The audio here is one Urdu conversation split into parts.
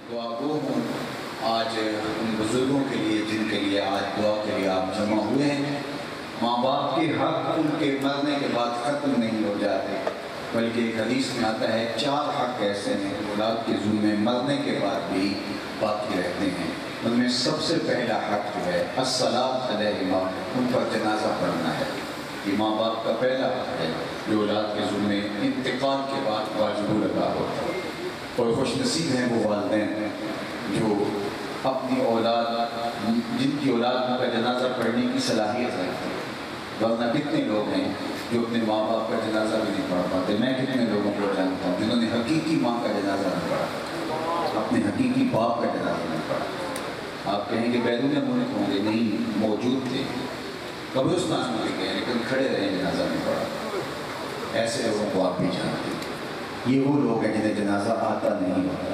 دعا گو ہوں آج ان بزرگوں کے لیے جن کے لیے آج دعا کے لیے آپ جمع ہوئے ہیں۔ ماں باپ کے حق ان کے مرنے کے بعد ختم نہیں ہو جاتے، بلکہ ایک حدیث میں آتا ہے 4 حق ایسے ہیں اولاد کے ذمہ مرنے کے بعد بھی باقی رہتے ہیں۔ ان میں سب سے پہلا حق جو ہے الصلاۃ علیہما، ان پر جنازہ پڑھنا ہے۔ یہ ماں باپ کا پہلا حق ہے جو اولاد کے ذمہ انتقال کے بعد واجب الادا ہوتا ہے۔ اور خوش نصیب ہیں وہ والدین جو اپنی اولاد، جن کی اولاد کا جنازہ پڑھنے کی صلاحیت رکھتی ہے، ورنہ کتنے لوگ ہیں جو اپنے ماں باپ کا جنازہ بھی نہیں پڑھ پاتے۔ میں کتنے لوگوں کو جانتا ہوں جنہوں نے حقیقی ماں کا جنازہ نہیں پڑھا، اپنے حقیقی باپ کا جنازہ نہیں پڑھا۔ آپ کہیں کہ بیرون ملک ہوں گے، نہیں، موجود تھے، قبرستان میں گئے لیکن کھڑے رہے، جنازہ نہیں پڑھا۔ ایسے لوگوں کو آپ بھی جانتے ہیں۔ یہ وہ لوگ ہیں جنہیں جنازہ آتا نہیں ہوتا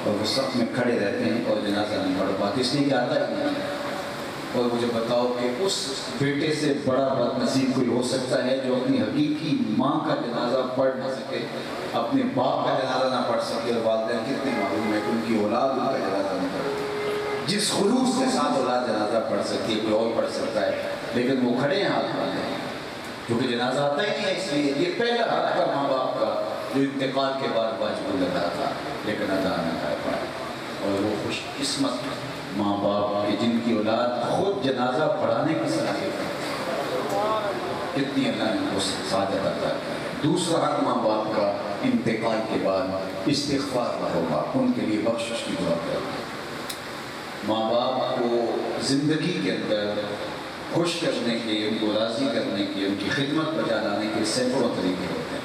اور وہ سب میں کھڑے رہتے ہیں اور جنازہ نہیں پڑھ پاتے، اس لیے کہ آتا ہی نہیں۔ اور مجھے بتاؤ کہ اس بیٹے سے بڑا بد نصیب کوئی ہو سکتا ہے جو اپنی حقیقی ماں کا جنازہ پڑھ نہ سکے، اپنے باپ کا جنازہ نہ پڑھ سکے؟ اور والدین کتنے معلوم ہے کہ ان کی اولاد ان کا جنازہ نہیں پڑھ، جس خلوص کے ساتھ اولاد جنازہ پڑھ سکتی ہے کوئی اور پڑھ سکتا ہے، لیکن وہ کھڑے ہیں ہاتھ والے ہیں کیونکہ جنازہ آتا ہی نہیں ہے۔ اس لیے یہ پہلا حق تھا ماں باپ کا جو انتقال کے بعد واجب الادا تھا لیکن ادا نہ کر پائے۔ اور وہ خوش قسمت ماں باپ کے جن کی اولاد خود جنازہ پڑھانے کی صلاحیت ہے، کتنی اللہ نے ان کو سعادت عطا کی۔ دوسرا حق ماں باپ کا انتقال کے بعد استغفار کا ہوگا، ان کے لیے بخشش کی دعا کرنا۔ ماں باپ کو زندگی کے اندر خوش کرنے کے، ان کو راضی کرنے کے، ان کی خدمت بجا لانے کے سینکڑوں طریقے ہوتے ہیں،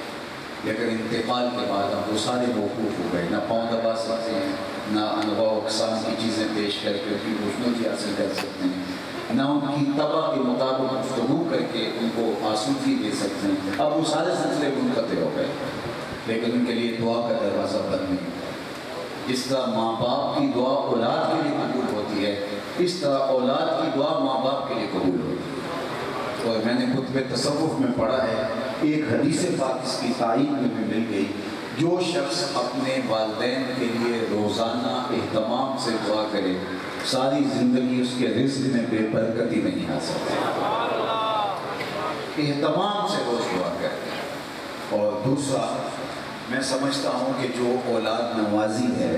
لیکن انتقال کے بعد ہم وہ سارے موقوف ہو گئے، نہ پاؤں دبا سکتے ہیں، نہ انواع و اقسام کی چیزیں پیش کر کے ان کی خوشنودی حاصل کر سکتے ہیں، نہ ان کی طبع کے مطابق گفتگو کر کے ان کو آسودگی دے سکتے ہیں۔ اب وہ سارے سلسلے منقطع ہو گئے، لیکن ان کے لیے دعا کا دروازہ بند نہیں۔ جس طرح ماں باپ کی دعا اولاد کے لیے قبول ہوتی ہے، اس طرح اولاد کی دعا ماں باپ کے لیے قبول ہوتی ہے۔ اور میں نے کتب تصوف میں پڑھا ہے، ایک حدیث پاک اس کی تائید میں بھی مل گئی، جو شخص اپنے والدین کے لیے روزانہ اہتمام سے دعا کرے، ساری زندگی اس کے رزق میں بے برکتی نہیں آ سکتی۔ اہتمام سے روز دعا کرے۔ اور دوسرا، میں سمجھتا ہوں کہ جو اولاد نوازی ہے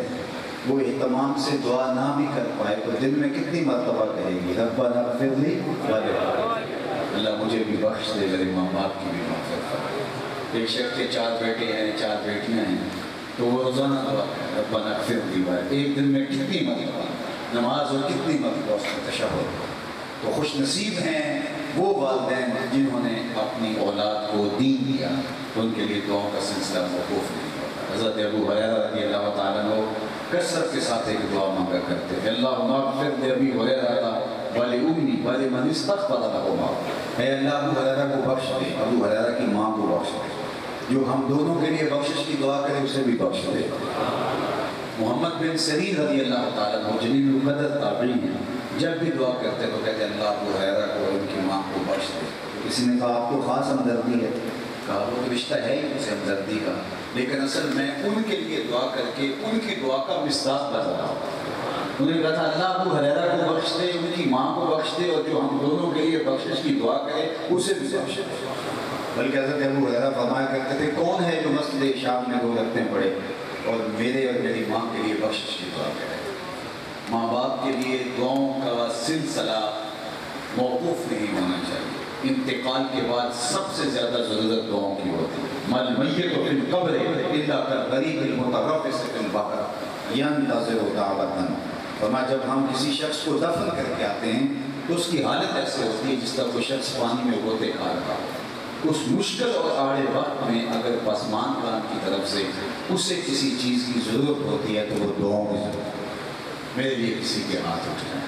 وہ اہتمام سے دعا نہ بھی کر پائے تو دن میں کتنی مرتبہ کہے گی ربنا اغفر لی ولوالدی، اللہ مجھے بھی بخش دے، میرے ماں باپ کی بھی مغفرت فرما۔ ایک شخص کے 4 بیٹے ہیں، 4 بیٹیاں ہیں، تو وہ روزانہ دعا کرے ربنا اغفر لی ولوالدی، ایک دن میں کتنی مرتبہ نماز اور کتنی مرتبہ اس کا تشہد۔ تو خوش نصیب ہیں وہ والدین جنہوں نے اپنی اولاد کو دین دیا، ان کے لیے دعاؤں کا سلسلہ موقوف نہیں ہوتا۔ حضرت ابو ہریرہ رضی اللہ تعالیٰ عنہ کثرت کے ساتھ ایک دعا مانگا کرتے تھے، اللہم اغفر لأبی ہریرہ ولأمی ولمن استغفر لہما، اے اللہ ابو ہریرہ کو بخش دے، ابو ہریرہ کی ماں کو بخش دے، جو ہم دونوں کے لیے بخشش کی دعا کرے اسے بھی بخش دے۔ محمد بن سیرین رضی اللہ تعالیٰ عنہ جلیل القدر تابعی ہیں، جب بھی دعا کرتے تو کہتے اللہ ابو ہریرہ کو اور ان کی ماں کو بخش دے۔ کسی نے کہا آپ کو خاص ہمدردی ہے، کہا وہ تو رشتہ ہے ہی مجھ سے ہمدردی کا، لیکن اصل میں ان کے لیے دعا کر کے ان کی دعا کا مصداق بتا رہا ہوں۔ انہوں نے کہا تھا اللہ ابو ہریرہ کو بخش دے، ان کی ماں کو بخش دے، اور جو ہم دونوں کے لیے بخشش کی دعا کرے اسے بھی بخش دے۔ بلکہ حضرت ابو ہریرہ فرمایا کرتے تھے کون ہے جو مسجد عشاء میں 2 رکعتیں پڑھے اور میرے اور میری ماں کے لیے بخشش کی دعا کرے۔ ماں باپ کے لیے دعاؤں کا سلسلہ موقوف نہیں ہونا چاہیے۔ انتقال کے بعد سب سے زیادہ ضرورت دعاؤں کی ہوتی ہے۔ مَا الْمَيِّتُ فِي الْقَبْرِ إِلَّا كَالْغَرِيقِ الْمُتَرَبِّصِ فِي الْبَحْرِ يَنْتَظِرُ دَعْوَةً۔ فرمایا جب ہم کسی شخص کو دفن کر کے آتے ہیں تو اس کی حالت ایسے ہوتی ہے جس طرح کوئی شخص پانی میں غوطے کھا رہا ہو۔ اس مشکل اور آڑے وقت میں اگر پسمان خان کی طرف سے اسے کسی چیز کی ضرورت ہوتی ہے تو وہ دعاؤں کی ضرورت ہے۔ میرے لیے کسی کے ہاتھ اٹھ جائیں،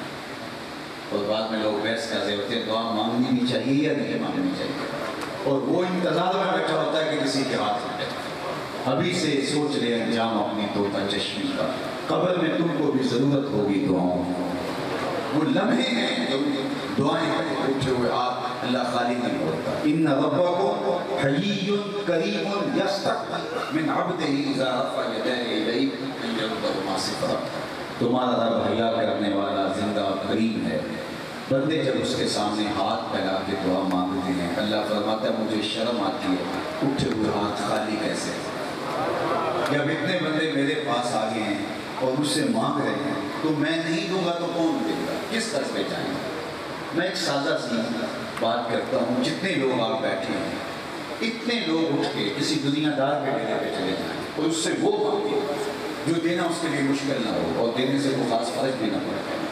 اور بعد میں لوگ بحث کر رہے ہوتے ہیں دعا مانگنی بھی چاہیے یا نہیں مانگنی چاہیے، اور وہ انتظار میں بیٹھا ہوتا ہے کہ کسی کے ہاتھ اٹھے۔ ابھی سے سوچ لے انجام اپنی طوطا چشمی کا، قبر میں تم کو بھی ضرورت ہوگی دعاؤں۔ وہ لمحے ہیں جب دعائیں کرتے اٹھے ہوئے آپ اللہ خالی نہیں ہوتا. ان ربکم حیی کریم یستحیی من عبدہ اذا رفع یدیہ الیہ ان یردہما صفرا. تمہارا رب حیا کرنے والا زندہ کریم ہے. بندے جب اس کے سامنے ہاتھ پھیلا کے دعا مانگتے ہیں اللہ فرماتا ہے مجھے شرم آتی ہے اٹھے ہوئے ہاتھ خالی کیسے. جب اتنے بندے میرے پاس آ گئے ہیں اور مجھ سے مانگ رہے ہیں تو میں نہیں دوں گا تو کون دے گا, کس طرح پہ جائیں گے. میں ایک سادہ سی بات کرتا ہوں, جتنے لوگ آپ بیٹھے ہیں اتنے لوگ اٹھ کے کسی دنیا دار کے ڈیرے پہ چلے جائیں اور اس سے وہ مانگے جو دینا اس کے لیے مشکل نہ ہو اور دینے سے وہ خاص فرق بھی نہ پڑے,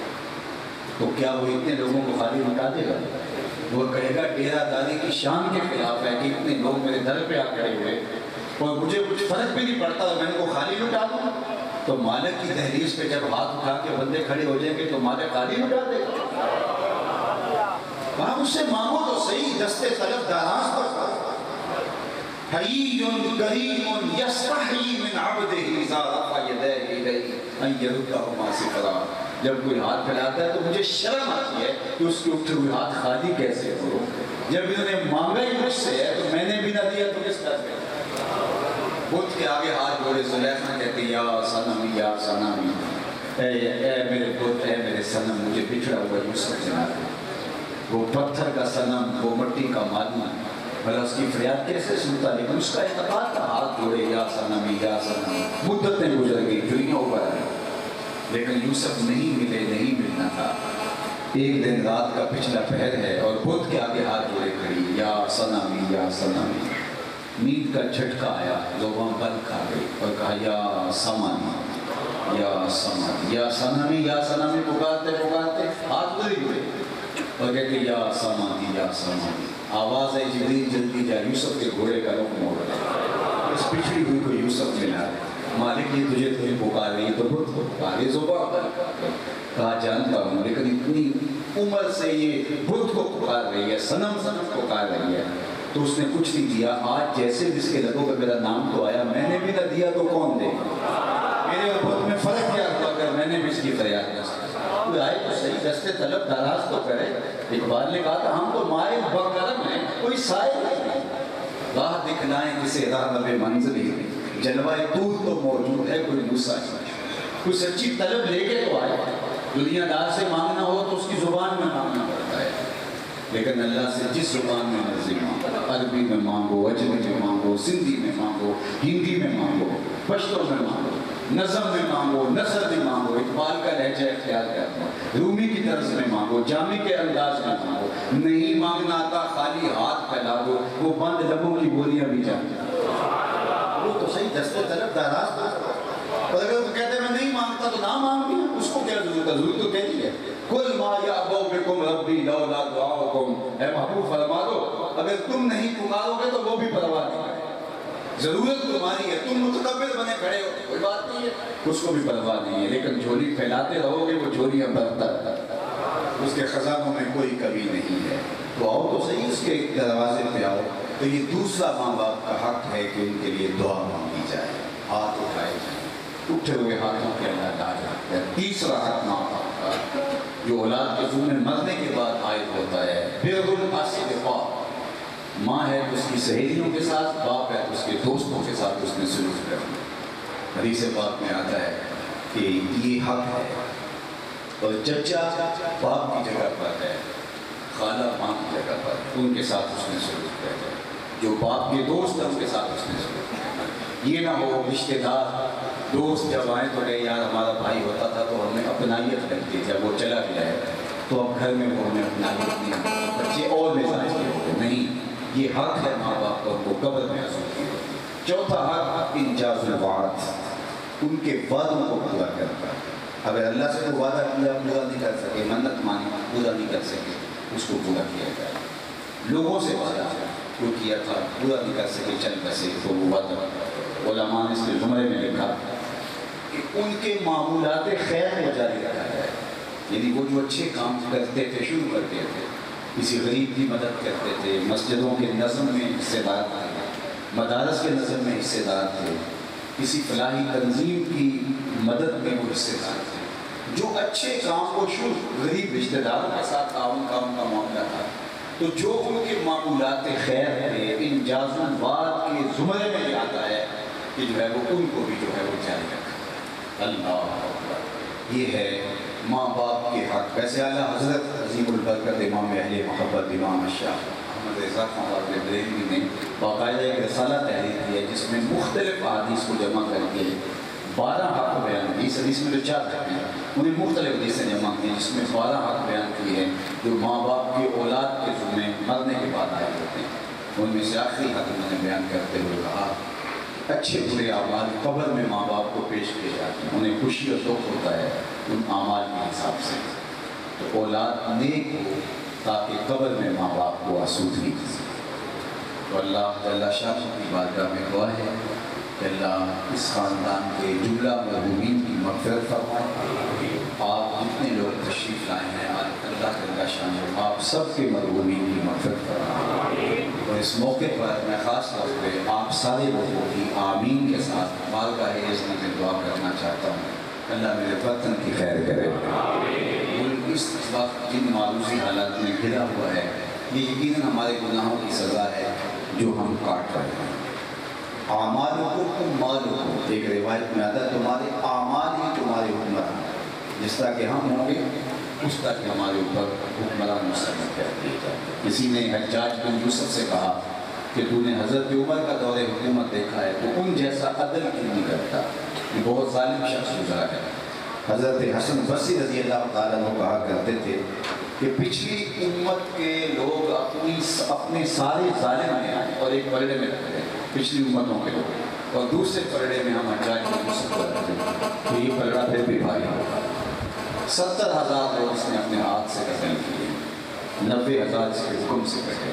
تو کیا وہ اتنے لوگوں کو خالی لٹا دے گا؟ وہ کہے گا ڈیرہ داری کی شان کے خلاف ہے کہ اتنے لوگ میرے در پہ آ کھڑے ہوئے اور مجھے کچھ فرق بھی نہیں پڑتا تو میں ان کو خالی لٹا دوں. تو مالک کی دہلیز پہ جب ہاتھ اٹھا کے بندے کھڑے ہو جائیں گے تو مالک خالی لٹا دے گا. آپ اس سے مانگو تو صحیح, دستے طلب داراز پر. حیی کریم یستحیی من عبدہ اذا رفع یدیہ الیہ ان یردہما صفرا. جب کوئی ہاتھ پھیلاتا ہے تو مجھے شرم آتی ہے کہ اس کے اٹھے ہوئے ہاتھ خالی کیسے ہو. جب انہوں نے مانگا ہی مجھ سے ہے تو میں نے بھی نہ دیا تو کس طرح سے. بت کے آگے ہاتھ جوڑے زلیخا کہتے یا صنم یا صنم, اے میرے بت, اے میرے صنم مجھے بچھڑا ہوا یوسف جنا دے. وہ پتھر کا صنم, وہ مٹی کا مادی, بھلا اس کی فریاد کیسے سنتا, لیکن اس کا اعتقاد تھا ہاتھ جوڑے یا صنم یا صنم. مدتیں گزر گئی, دنیا اوپر آئی, لیکن یوسف نہیں ملے, نہیں ملنا تھا. ایک دن رات کا پچھلا پہر ہے اور بت کے آگے ہاتھ جوڑے کھڑی یا صنم یا صنم. نیند کا جھٹکا آیا, لوگوں بل کھا گئی اور کہا یا سمن یا سمن یا صنم یا صنم. پکارتے پکارتے ہاتھ دھری ہوئے اور کہتے یا سمن یا سمن. آواز ہے جبریل جلدی جا, یوسف کے گھوڑے کا رخ موڑ رہا. اس پچھڑی ہوئی کو یوسف ملا. مالک یہ تجھے پکار رہی ہے تو بت کو پکارے. زبان کہا جانتا ہوں, لیکن اتنی عمر سے یہ بت کو پکار رہی ہے, صنم صنم پکار رہی ہے. تو اس نے کچھ نہیں دیا. آج جیسے جس کے لبوں پہ میرا نام تو آیا, میں نے بھی نہ دیا تو کون دے. میرے اور بت میں فرق کیا ہوا اگر میں نے بھی اس کی فریاد نہ کی. کوئی آئے تو صحیح, دستے طلب دراز تو کرے. اقبال نے کہا تھا ہم تو مائے بکرم ہیں, کوئی سائے نہیں. راہ دکھلائیں کسے راہ بے منزلی, جلوائے دور تو موجود ہے کوئی نسخہ. کوئی سچی طلب لے کے تو آئے. دنیا دار سے مانگنا ہو تو اس کی زبان میں مانگنا پڑتا ہے, لیکن اللہ سے جس زبان میں مرضی مانگو, عربی میں مانگو, اجمی میں مانگو, سندھی میں مانگو, ہندی میں مانگو, پشتو میں مانگو, نظم میں مانگو, نثر میں مانگو, اقبال کا لہجہ اختیار کرو, رومی کی طرز میں مانگو, جامی کے انداز میں مانگو. نہیں مانگنا آتا خالی ہاتھ پھیلا دو, وہ بند لبوں کی بولیاں بھی جانتے ہیں. وہ تو صحیح دستے طلب دراز دو. اور اگر وہ کہتے ہیں میں نہیں مانگتا تو نہ مانگی, اس کو کیا ضرورت ہے؟ ضرورت تو کہتی ہے کل ما یعبو بکم ربی لولا دعاؤکم. اے محبوب فرما دو اگر تم نہیں پکارو گے تو وہ بھی پرواہ نہیں کرے. ضرورت تمہاری ہے, تم متکبر بنے کھڑے ہو کوئی بات نہیں ہے, اس کو بھی پرواہ نہیں ہے. لیکن جھولی پھیلاتے رہو گے, وہ جھولیاں برتر, اس کے خزانوں میں کوئی کمی نہیں ہے. تو آؤ تو صحیح اس کے دروازے پہ آؤ. تو یہ دوسرا ماں باپ کا حق ہے کہ ان کے لیے دعا مانگی جائے, ہاتھ اٹھائے جائیں, اٹھے ہوئے ہاتھوں کے اللہ ڈال. تیسرا حق ماں باپ کا جو اولاد کے ذمہ مرنے کے بعد عائد ہوتا ہے, بر الاصدقاء. ماں ہے تو اس کی سہیلیوں کے ساتھ, باپ ہے تو اس کے دوستوں کے ساتھ اس نے سلوک کرنا. حدیث پاک میں آتا ہے کہ یہ حق ہے. اور چچا باپ کی جگہ پر ہے, خالہ ماں کی جگہ پر, ان کے ساتھ اس نے سلوک کرنا. جو باپ کے دوست ہیں ان کے ساتھ اس نے سلوک کرنا. یہ نہ ہو رشتے دار دوست جب آئیں تو کہے یار ہمارا بھائی ہوتا تھا تو ہم نے اپنائیت کرتی, جب وہ چلا گیا ہے تو اب گھر میں وہ ہمیں اپنائیت نہیں, بچے اور مزاج کے ہوتے نہیں. یہ حق ہے ماں باپ کا ان کو قبر میں محسوس کی. چوتھا حق انجاز الوعد, ان کے وعدوں کو پورا کرنا. اگر اللہ سے وہ وعدہ کیا پورا نہیں کر سکے, منت مانی پورا نہیں کر سکے, اس کو پورا کیا جائے. لوگوں سے وعدہ جو کیا تھا پورا نہیں کر سکے چند پیسے, تو وہ وعدہ علماء نے اس کے زمرے میں لکھا کہ ان کے معمولات خیر کو جاری رکھا جائے. یعنی وہ جو اچھے کام کرتے تھے, شروع کرتے تھے, کسی غریب کی مدد کرتے تھے, مسجدوں کے نظم میں حصے دار تھے, مدارس کے نظم میں حصے دار تھے, کسی فلاحی تنظیم کی مدد میں وہ حصے دار تھے, جو اچھے کام کو شروع غریب رشتہ داروں کے ساتھ تعاون کا ان کا معاملہ تھا, تو جو ان کے معمولات خیر تھے ان جازوبات کے زمرے میں یہ آتا ہے کہ جو ہے وہ ان کو بھی جو ہے وہ جاری رکھا۔ اللہ اکبر، یہ ہے ماں باپ کے حق۔ ویسے اعلیٰ حضرت عظیم البرکت امام اہل محبت امام شاہ احمد رضا خان بریلوی نے باقاعدہ ایک رسالہ تحریر کی ہے جس میں مختلف احادیث کو جمع کر کے 12 حق بیان کی۔ اس حدیث میں جو 4 حق ہیں انہیں مختلف حدیثیں جمع کی ہیں جس میں 12 حق بیان کی ہیں جو ماں باپ کی اولاد کے ذمہ مرنے کے بعد آئے ہوتے ہیں۔ ان میں سے آخری حق انہوں نے بیان کرتے ہوئے کہا اچھے برے اعمال قبر میں ماں باپ کو پیش کیے جاتے ہیں، انہیں خوشی اور دکھ ہوتا ہے ان اعمال کے حساب سے، تو اولاد نیک ہو تاکہ قبر میں ماں باپ کو آسودگی کی۔ تو اللہ جل شاہ کی بارگاہ میں دعا ہے کہ اللہ اس خاندان کے جملہ مرحومین کی مغفرت فرمائے۔ آپ جتنے لوگ تشریف لائے ہیں اللہ جل شاہ آپ سب کے مرحومین کی مغفرت فرمائے۔ اور اس موقع پر میں خاص طور پہ آپ سارے لوگوں کی آمین کے ساتھ بارگاہ عظمت میں دعا کرنا چاہتا ہوں، اللہ میرے وطن کی خیر کرے۔ ملک اس وقت جن معروضی حالات میں گھرا ہوا ہے یہ یقیناً ہمارے گناہوں کی سزا ہے جو ہم کاٹ رہے ہیں۔ اعمالکم مالکم، ایک روایت میں آتا ہے تمہارے اعمال ہی تمہارے حکمران، جس طرح کہ ہم ہوں گے اس طرح کہ ہمارے اوپر حکمران مسلط کر دیے جائے۔ کسی نے حجاج بن یوسف سے کہا کہ تو نے حضرت عمر کا دور حکومت دیکھا ہے تو ان جیسا عدل کیوں نہیں کرتا، یہ بہت ظالم شخص گزرا ہے۔ حضرت حسن بصری رضی اللہ تعالیٰ عنہ کہا کرتے تھے کہ پچھلی امت کے لوگ اپنے سارے ظالم میں آئے اور ایک پلڑے میں رکھتے ہیں پچھلی امتوں کے لوگ، اور دوسرے پلڑے میں ہم حجاج بن یوسف کو رکھتے ہیں، تو یہ پلڑا پھر بھی بھاری ہوگا۔ 70,000 لوگ اس نے اپنے ہاتھ سے قتل کیے، 90,000 اس کے حکم سے کٹے،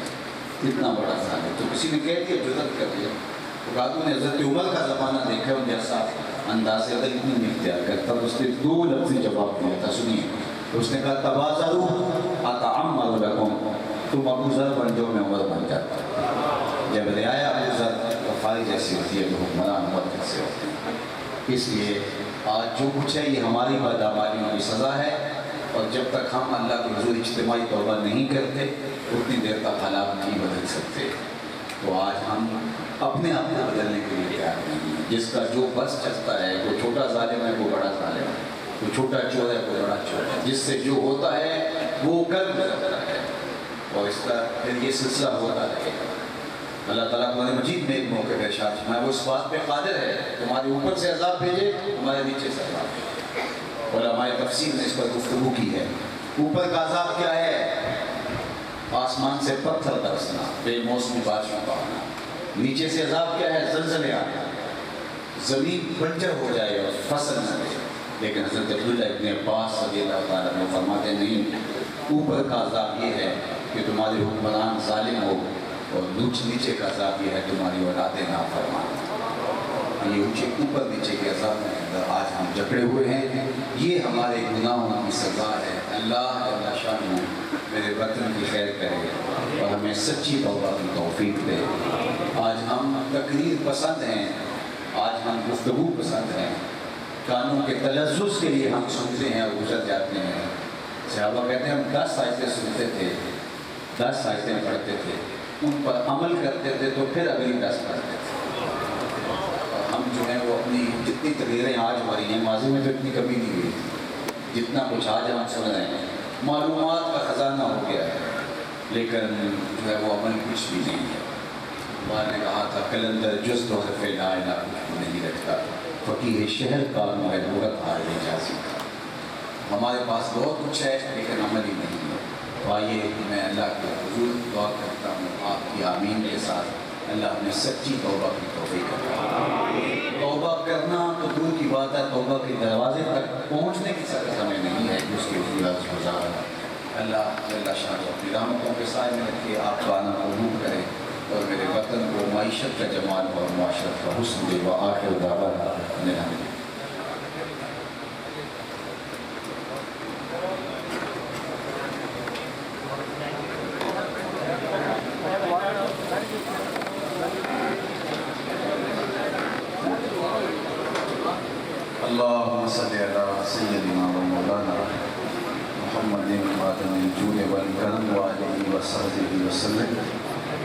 اتنا بڑا ظالم۔ تو کسی نے کہہ دیا جرأت کر دیا، تو کہا تو نے حضرت عمر کا زمانہ دیکھا ان جیسا انداز عدل کیوں نہیں اختیار کرتا؟ اس نے 2 لفظی جواب دیا تھا، سنیے۔ اس نے کہا تبازروا اتعمر لکم، تم ابو ذر بن جو میں عمر بن جاتا۔ جب رعایا ابو ذر وفائی جیسی ہوتی ہے تو حکمران عمر کیسے ہوتے ہیں؟ اس لیے آج جو کچھ ہے یہ ہماری بدعمالیوں کی سزا ہے، اور جب تک ہم اللہ کے حضور اجتماعی توبہ نہیں کرتے اتنی دیر تک حالات نہیں بدل سکتے۔ تو آج ہم اپنے آپ کو بدلنے کے لیے تیار نہیں ہیں۔ جس کا جو بس چلتا ہے، وہ چھوٹا ظالم ہے وہ بڑا ظالم ہے، وہ چھوٹا چور ہے وہ بڑا چور ہے، جس سے جو ہوتا ہے وہ کر گزرتا ہے، اور اس کا پھر یہ سلسلہ ہوتا رہے گا۔ اللہ تعالیٰ قرآن مجید میں ایک موقع پہ ارشاد فرمایا وہ اس بات پہ قادر ہے تمہارے اوپر سے عذاب بھیجے تمہارے نیچے سے عذاب بھیجے۔ علماء تفسیر نے اس پر گفتگو کی ہے۔ اوپر کا عذاب کیا ہے؟ آسمان سے پتھر برسنا، بے موسمی بارشوں کا آنا۔ نیچے سے عذاب کیا ہے؟ زلزلے آنا، زمین بنجر ہو جائے اور فصل نہ دے۔ لیکن حضرت عبداللہ ابن عباس رضی اللہ تعالیٰ عنہ فرماتے نہیں، اوپر کا عذاب یہ ہے کہ تمہارے حکمران ظالم ہو، اور نیچے کا عذاب یہ ہے تمہاری اولادیں نافرمان۔ یہ اونچے اوپر نیچے کے عذاب میں اندر آج ہم جکڑے ہوئے ہیں، یہ ہمارے گناہوں کی سزا ہے۔ اللہ جل شانہ میرے وطن کی خیر کرے اور ہمیں سچی توبہ کی توفیق دے۔ آج ہم تقریر پسند ہیں، آج ہم گفتگو پسند ہیں، کانوں کے تلذذ کے لیے ہم سنتے ہیں اور گزر جاتے ہیں۔ صحابہ کہتے ہیں ہم 10 آیتیں سنتے تھے، 10 آیتیں پڑھتے تھے، ان پر عمل کرتے تھے تو پھر اگلی 10 پڑھتے تھے۔ اور ہم جو ہیں وہ اپنی جتنی تقریریں آج ہو رہی ہیں ماضی میں تو اتنی کبھی نہیں ہوئی، جتنا کچھ آج ہم سن رہے ہیں معلومات کا خزانہ ہو گیا ہے، لیکن جو ہے وہ عمل کچھ بھی نہیں ہے۔ میں نے کہا تھا کلندر جز و حرف لا الہ کچھ نہیں رکھتا، فقیہ شہر کا محبوبت حال اجازی کا۔ ہمارے پاس بہت کچھ ہے لیکن عمل ہی نہیں ہے۔ تو آئیے میں اللہ کے حضور دعا کرتا ہوں آپ کی آمین کے ساتھ اللہ ہمیں سچی توبہ کی توفیق عطا فرمائے۔ توبہ کرنا تو دور کی بات ہے، توبہ کے دروازے تک پہنچنے کی سطح ہمیں نہیں ہے کہ اس کی حضورت گزار ہے۔ اللہ جل شانہ اپنی رحمتوں کے سائے میں رکھے، آپ کا آنا قبول کرے اور میرے وطن کو معیشت کا جمال اور معاشرت کا حسن دے۔ وآخر دعوانا ان الحمد للہ۔ اللهم صل على سيدنا ومولانا محمد محمد خاتم الجود والکرم وآلہ وصحبہ وسلم۔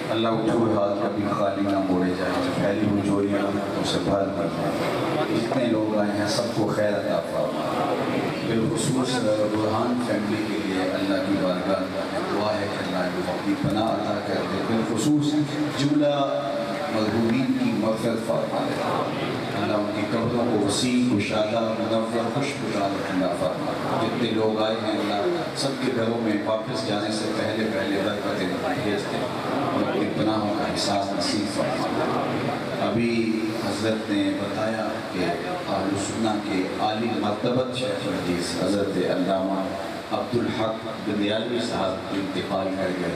اللہ اٹھو ہاتھ کبھی خالی نہ موڑے جائے، جو پھیلی ہوئی جوڑیاں اسے بھر کر جائے۔ جتنے لوگ آئے ہیں سب کو خیر عطا فرما۔ بالخصوص برہان فیملی کے لیے اللہ کی بارگاہ دعا ہے کہ اللہ کو اپنی پناہ عطا کر دے۔ بالخصوص جملہ مرحومین کی مغفرت فرما دے۔ اللہ ان کی قبروں کو وسیع کشادہ منور خوشگوار عطا فرما۔ جتنے لوگ آئے ہیں اللہ سب کے گھروں میں واپس جانے سے پہلے برکتیں بھیج دے اور اپنی پناہوں کا احساس نصیب فرما۔ ابھی حضرت نے بتایا کہ اہل سنہ کے عالی مرتبت شیخ الحدیث حضرت علامہ عبدالحق بندیالوی صاحب انتقال کر گئے،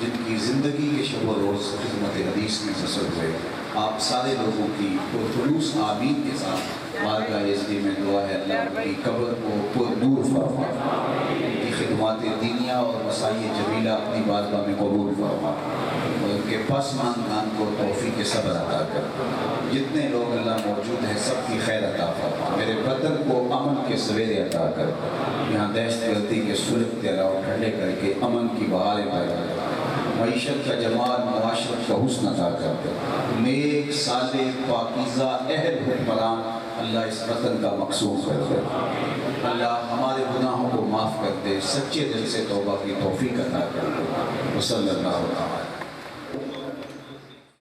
جن کی زندگی کے شب و روز خدمت حدیث میں بسر ہوئے۔ آپ سارے لوگوں کی پرخلوص آمین کے ساتھ بارگاہ عزتی میں دعا ہے اللہ ان کی قبر کو پر نور فرما، ان کی خدمات دینیہ اور مسائی جمیلہ اپنی بارگاہ میں قبول فرما اور ان کے پس ماندگان کو توفیق صبر عطا کر۔ جتنے لوگ اللہ موجود ہیں سب کی خیر عطا فرما۔ میرے بدن کو امن کے سویرے عطا کر، یہاں دہشت گردی کے سلک تیراؤ ٹھنڈے کر کے امن کی بہاریں پیدا کر، معیشت کا جمال معاشرت کا حسن عطا کر دے۔ نیک صالح پاکیزہ اہل حکمران اللہ اس وطن کا مقصود کر دے۔ اللہ ہمارے گناہوں کو معاف کر دے، سچے دل سے توبہ کی توفیق عطا کر دے۔ وصلی اللہ علیہ وسلم۔